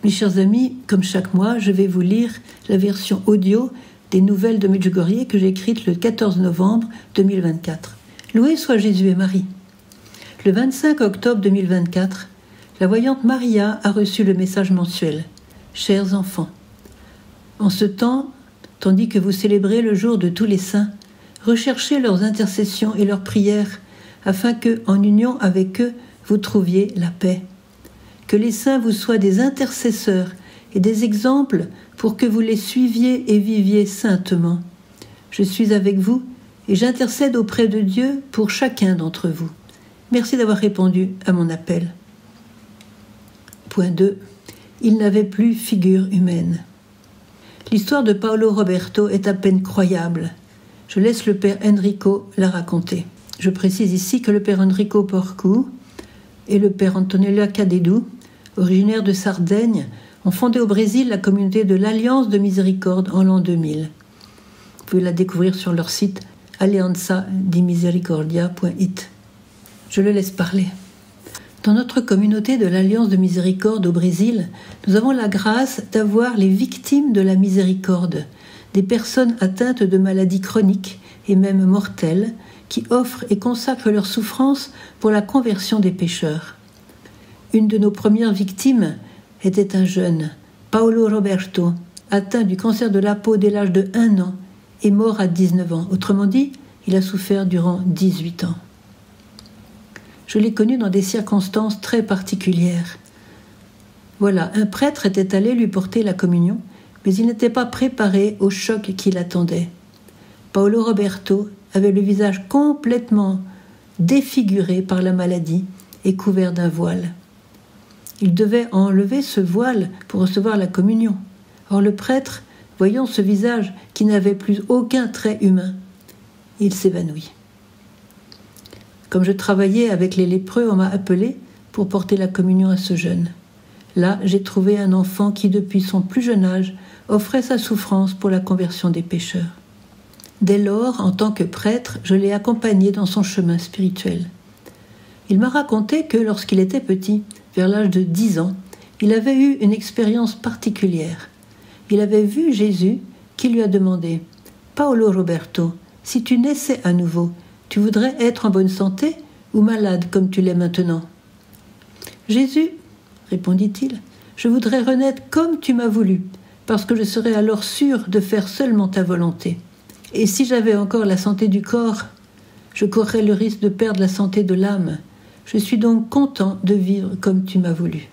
Mes chers amis, comme chaque mois, je vais vous lire la version audio des nouvelles de Medjugorje que j'ai écrites le 14 novembre 2024. Loué soit Jésus et Marie. Le 25 octobre 2024, la voyante Maria a reçu le message mensuel « Chers enfants, en ce temps, tandis que vous célébrez le jour de tous les saints, recherchez leurs intercessions et leurs prières, afin que, en union avec eux, vous trouviez la paix. Que les saints vous soient des intercesseurs et des exemples pour que vous les suiviez et viviez saintement. Je suis avec vous et j'intercède auprès de Dieu pour chacun d'entre vous. Merci d'avoir répondu à mon appel. Point 2. Il n'avait plus figure humaine. L'histoire de Paolo Roberto est à peine croyable. Je laisse le père Enrico la raconter. Je précise ici que le père Enrico Porcu et le père Antonello Cadedou, originaires de Sardaigne, ont fondé au Brésil la communauté de l'Alliance de Miséricorde en l'an 2000. Vous pouvez la découvrir sur leur site alianzadimisericórdia.it. Je le laisse parler. Dans notre communauté de l'Alliance de Miséricorde au Brésil, nous avons la grâce d'avoir les victimes de la miséricorde, des personnes atteintes de maladies chroniques et même mortelles, qui offrent et consacrent leur souffrance pour la conversion des pécheurs. Une de nos premières victimes était un jeune, Paolo Roberto, atteint du cancer de la peau dès l'âge de 1 an et mort à 19 ans. Autrement dit, il a souffert durant 18 ans. Je l'ai connu dans des circonstances très particulières. Voilà, un prêtre était allé lui porter la communion, mais il n'était pas préparé au choc qui l'attendait. Paolo Roberto avait le visage complètement défiguré par la maladie et couvert d'un voile. Il devait enlever ce voile pour recevoir la communion. Or le prêtre, voyant ce visage qui n'avait plus aucun trait humain, il s'évanouit. Comme je travaillais avec les lépreux, on m'a appelé pour porter la communion à ce jeune. Là, j'ai trouvé un enfant qui, depuis son plus jeune âge, offrait sa souffrance pour la conversion des pécheurs. Dès lors, en tant que prêtre, je l'ai accompagné dans son chemin spirituel. Il m'a raconté que lorsqu'il était petit, vers l'âge de 10 ans, il avait eu une expérience particulière. Il avait vu Jésus qui lui a demandé « Paolo Roberto, si tu naissais à nouveau, tu voudrais être en bonne santé ou malade comme tu l'es maintenant ?»« Jésus, répondit-il, je voudrais renaître comme tu m'as voulu, parce que je serais alors sûr de faire seulement ta volonté. Et si j'avais encore la santé du corps, je courrais le risque de perdre la santé de l'âme. Je suis donc content de vivre comme tu m'as voulu. »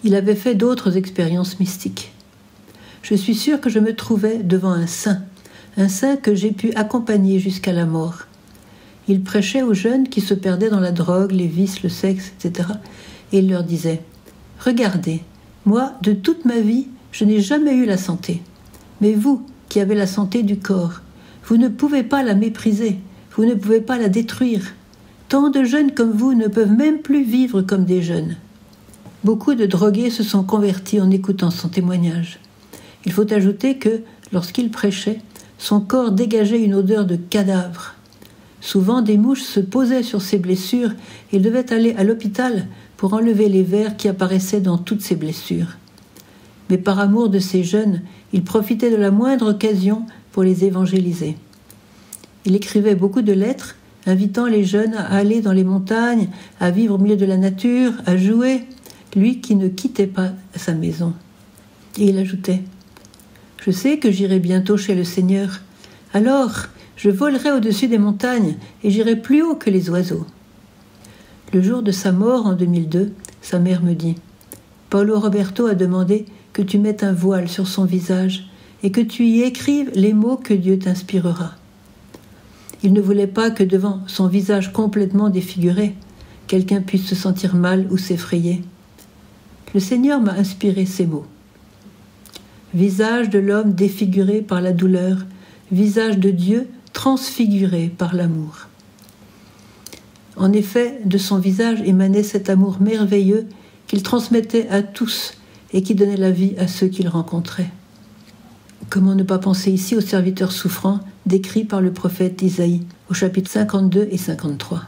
Il avait fait d'autres expériences mystiques. Je suis sûr que je me trouvais devant un saint que j'ai pu accompagner jusqu'à la mort. Il prêchait aux jeunes qui se perdaient dans la drogue, les vices, le sexe, etc. Et il leur disait « Regardez, moi, de toute ma vie, je n'ai jamais eu la santé. Mais vous, qui avez la santé du corps, vous ne pouvez pas la mépriser, vous ne pouvez pas la détruire. Tant de jeunes comme vous ne peuvent même plus vivre comme des jeunes. » Beaucoup de drogués se sont convertis en écoutant son témoignage. Il faut ajouter que, lorsqu'il prêchait, son corps dégageait une odeur de cadavre. Souvent, des mouches se posaient sur ses blessures et il devait aller à l'hôpital pour enlever les vers qui apparaissaient dans toutes ses blessures. Mais par amour de ces jeunes, il profitait de la moindre occasion pour les évangéliser. Il écrivait beaucoup de lettres, invitant les jeunes à aller dans les montagnes, à vivre au milieu de la nature, à jouer, lui qui ne quittait pas sa maison. Et il ajoutait « Je sais que j'irai bientôt chez le Seigneur, alors je volerai au-dessus des montagnes et j'irai plus haut que les oiseaux. » Le jour de sa mort en 2002, sa mère me dit « Paolo Roberto a demandé que tu mettes un voile sur son visage et que tu y écrives les mots que Dieu t'inspirera. » Il ne voulait pas que devant son visage complètement défiguré, quelqu'un puisse se sentir mal ou s'effrayer. Le Seigneur m'a inspiré ces mots. Visage de l'homme défiguré par la douleur, visage de Dieu transfiguré par l'amour. En effet, de son visage émanait cet amour merveilleux qu'il transmettait à tous et qui donnait la vie à ceux qu'il rencontrait. Comment ne pas penser ici aux serviteurs souffrants décrits par le prophète Isaïe au chapitre 52 et 53.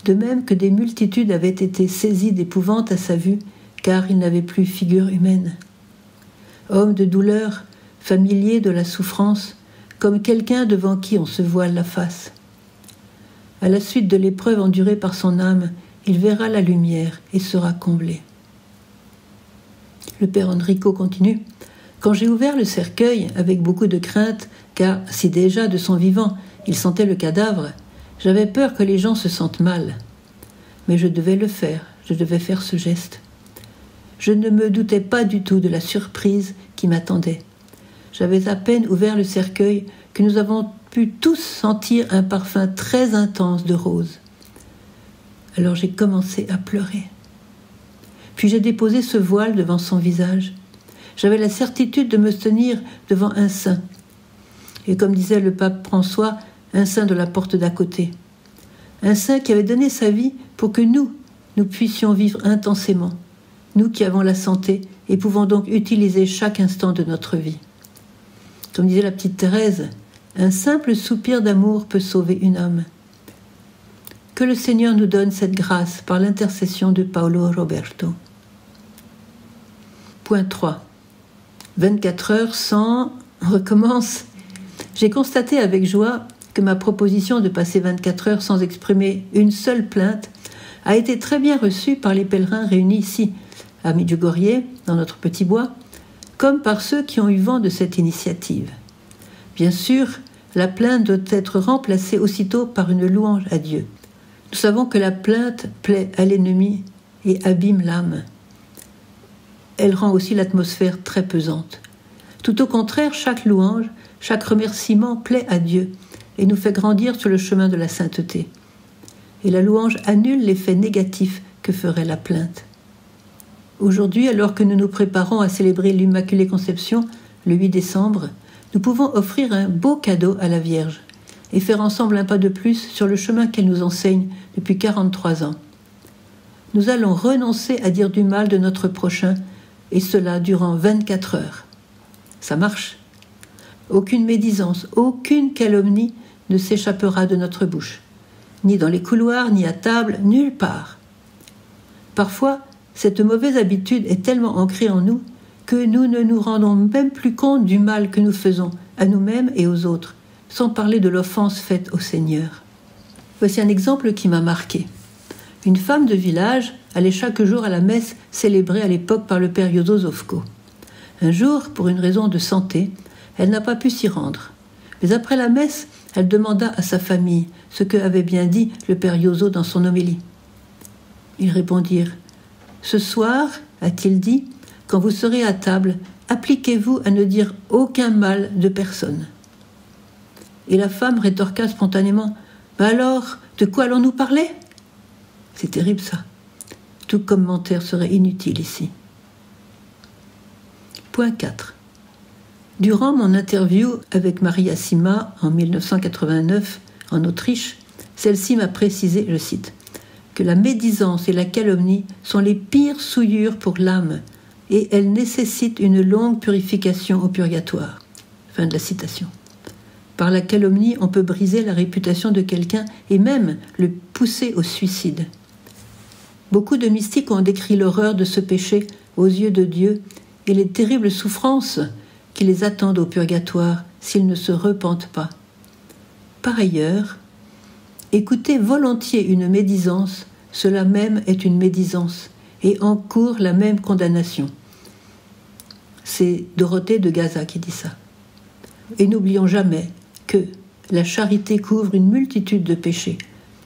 De même que des multitudes avaient été saisies d'épouvante à sa vue, car il n'avait plus figure humaine. Homme de douleur, familier de la souffrance, comme quelqu'un devant qui on se voile la face. À la suite de l'épreuve endurée par son âme, il verra la lumière et sera comblé. Le père Enrico continue. Quand j'ai ouvert le cercueil avec beaucoup de crainte, car si déjà de son vivant il sentait le cadavre, j'avais peur que les gens se sentent mal. Mais je devais le faire, je devais faire ce geste. Je ne me doutais pas du tout de la surprise qui m'attendait. J'avais à peine ouvert le cercueil que nous avons pu tous sentir un parfum très intense de rose. Alors j'ai commencé à pleurer. Puis j'ai déposé ce voile devant son visage. J'avais la certitude de me tenir devant un saint. Et comme disait le pape François, un saint de la porte d'à côté. Un saint qui avait donné sa vie pour que nous puissions vivre intensément. Nous qui avons la santé et pouvons donc utiliser chaque instant de notre vie. Comme disait la petite Thérèse, un simple soupir d'amour peut sauver une âme. Que le Seigneur nous donne cette grâce par l'intercession de Paolo Roberto. Point 3. 24 heures sans... recommence. J'ai constaté avec joie que ma proposition de passer 24 heures sans exprimer une seule plainte a été très bien reçue par les pèlerins réunis ici, à Medjugorje, dans notre petit bois, comme par ceux qui ont eu vent de cette initiative. Bien sûr, la plainte doit être remplacée aussitôt par une louange à Dieu. Nous savons que la plainte plaît à l'ennemi et abîme l'âme. Elle rend aussi l'atmosphère très pesante. Tout au contraire, chaque louange, chaque remerciement plaît à Dieu et nous fait grandir sur le chemin de la sainteté. Et la louange annule l'effet négatif que ferait la plainte. Aujourd'hui, alors que nous nous préparons à célébrer l'Immaculée Conception, le 8 décembre, nous pouvons offrir un beau cadeau à la Vierge et faire ensemble un pas de plus sur le chemin qu'elle nous enseigne depuis 43 ans. Nous allons renoncer à dire du mal de notre prochain, et cela durant 24 heures. Ça marche. Aucune médisance, aucune calomnie ne s'échappera de notre bouche, ni dans les couloirs, ni à table, nulle part. Parfois, cette mauvaise habitude est tellement ancrée en nous que nous ne nous rendons même plus compte du mal que nous faisons à nous-mêmes et aux autres, sans parler de l'offense faite au Seigneur. Voici un exemple qui m'a marqué. Une femme de village allait chaque jour à la messe célébrée à l'époque par le père Yozo Zovko. Un jour, pour une raison de santé, elle n'a pas pu s'y rendre. Mais après la messe, elle demanda à sa famille ce que avait bien dit le père Yozo dans son homélie. Ils répondirent « Ce soir, a-t-il dit, quand vous serez à table, appliquez-vous à ne dire aucun mal de personne. » Et la femme rétorqua spontanément « Mais alors, de quoi allons-nous parler ?» C'est terrible ça. Tout commentaire serait inutile ici. Point 4. Durant mon interview avec Maria Sima en 1989 en Autriche, celle-ci m'a précisé, je cite, que la médisance et la calomnie sont les pires souillures pour l'âme et elles nécessitent une longue purification au purgatoire. Fin de la citation. Par la calomnie, on peut briser la réputation de quelqu'un et même le pousser au suicide. Beaucoup de mystiques ont décrit l'horreur de ce péché aux yeux de Dieu et les terribles souffrances qui les attendent au purgatoire s'ils ne se repentent pas. Par ailleurs, écouter volontiers une médisance, cela même est une médisance et encourt la même condamnation. C'est Dorothée de Gaza qui dit ça. Et n'oublions jamais que la charité couvre une multitude de péchés,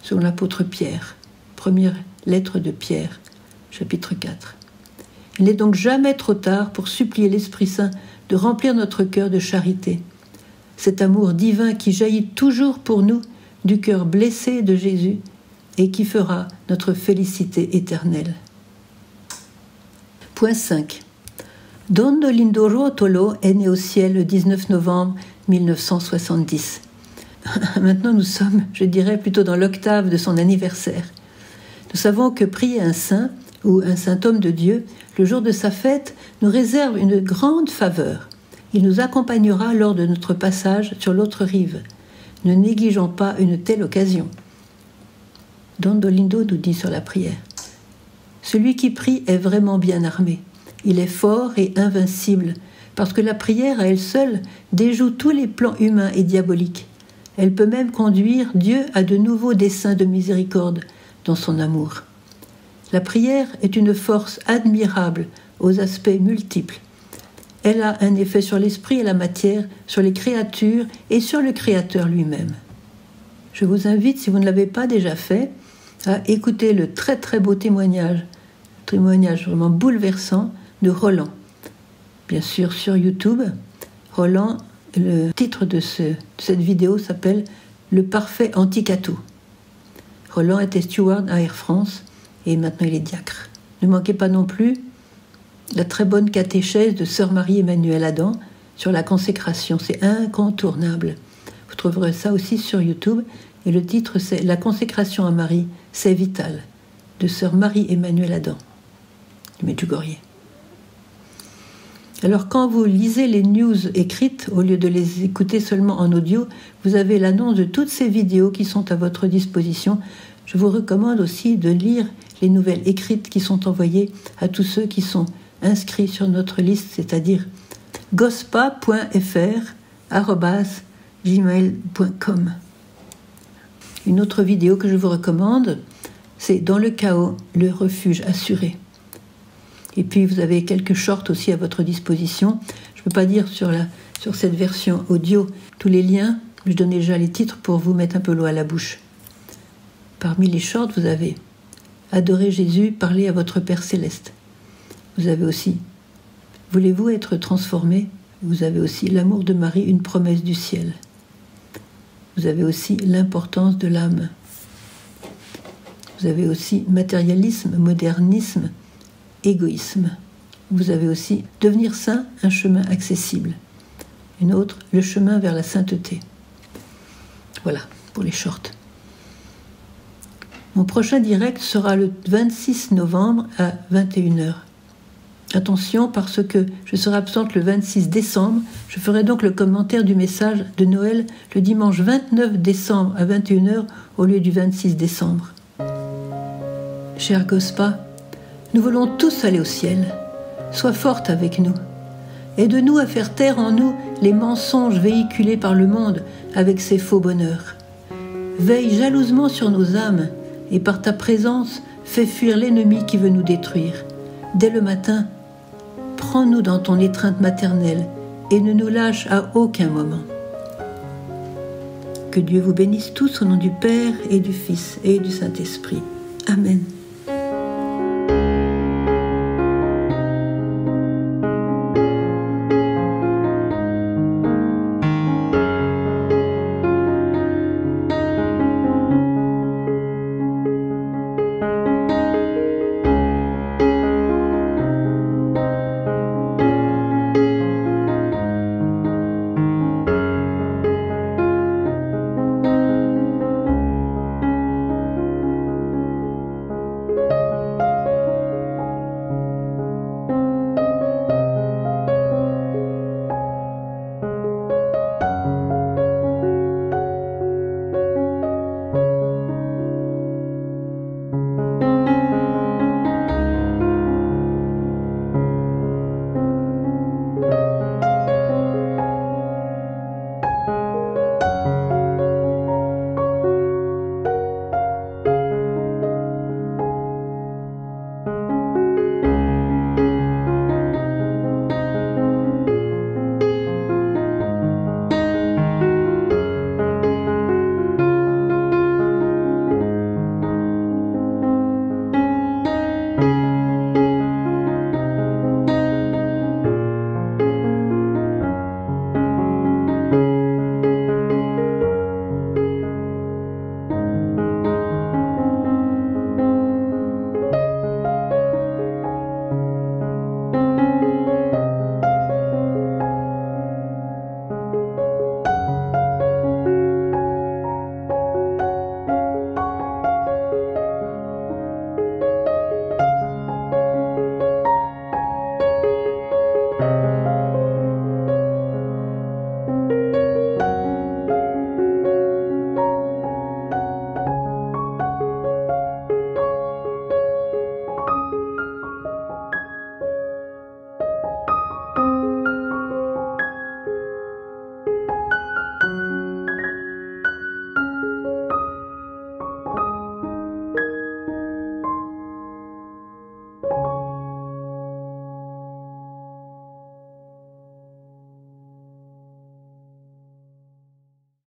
selon l'apôtre Pierre, première lettre de Pierre, chapitre 4. Il n'est donc jamais trop tard pour supplier l'Esprit Saint de remplir notre cœur de charité, cet amour divin qui jaillit toujours pour nous du cœur blessé de Jésus et qui fera notre félicité éternelle. Point 5. Don Lindoro Tolo est né au ciel le 19 novembre 1970. Maintenant nous sommes, je dirais, plutôt dans l'octave de son anniversaire. Nous savons que prier un saint ou un saint homme de Dieu, le jour de sa fête, nous réserve une grande faveur. Il nous accompagnera lors de notre passage sur l'autre rive. Ne négligeons pas une telle occasion. Don Dolindo nous dit sur la prière. Celui qui prie est vraiment bien armé. Il est fort et invincible, parce que la prière à elle seule déjoue tous les plans humains et diaboliques. Elle peut même conduire Dieu à de nouveaux desseins de miséricorde dans son amour. La prière est une force admirable aux aspects multiples. Elle a un effet sur l'esprit et la matière, sur les créatures et sur le Créateur lui-même. Je vous invite, si vous ne l'avez pas déjà fait, à écouter le très très beau témoignage vraiment bouleversant de Roland. Bien sûr, sur YouTube, Roland, le titre de cette vidéo s'appelle « Le parfait anticato ». Roland était steward à Air France et maintenant il est diacre. Ne manquez pas non plus la très bonne catéchèse de sœur Marie-Emmanuelle Adam sur la consécration. C'est incontournable. Vous trouverez ça aussi sur YouTube. Et le titre, c'est « La consécration à Marie, c'est vital » de sœur Marie-Emmanuelle Adam, du Medjugorje. Alors quand vous lisez les news écrites, au lieu de les écouter seulement en audio, vous avez l'annonce de toutes ces vidéos qui sont à votre disposition. Je vous recommande aussi de lire les nouvelles écrites qui sont envoyées à tous ceux qui sont inscrits sur notre liste, c'est-à-dire gospa.fr@gmail.com. Une autre vidéo que je vous recommande, c'est « Dans le chaos, le refuge assuré ». Et puis vous avez quelques shorts aussi à votre disposition. Je ne peux pas dire sur cette version audio tous les liens, je donne déjà les titres pour vous mettre un peu l'eau à la bouche. Parmi les shorts, vous avez « Adorez Jésus, parlez à votre Père Céleste ». Vous avez aussi « Voulez-vous être transformé ?» Vous avez aussi « L'amour de Marie, une promesse du ciel ». Vous avez aussi l'importance de l'âme. Vous avez aussi matérialisme, modernisme, égoïsme. Vous avez aussi devenir saint, un chemin accessible. Une autre, le chemin vers la sainteté. Voilà pour les shorts. Mon prochain direct sera le 26 novembre à 21h. Attention, parce que je serai absente le 26 décembre, je ferai donc le commentaire du message de Noël le dimanche 29 décembre à 21h au lieu du 26 décembre. Cher Gospa, nous voulons tous aller au ciel. Sois forte avec nous. Aide-nous à faire taire en nous les mensonges véhiculés par le monde avec ses faux bonheurs. Veille jalousement sur nos âmes et par ta présence, fais fuir l'ennemi qui veut nous détruire. Dès le matin, prends-nous dans ton étreinte maternelle et ne nous lâche à aucun moment. Que Dieu vous bénisse tous au nom du Père et du Fils et du Saint-Esprit. Amen.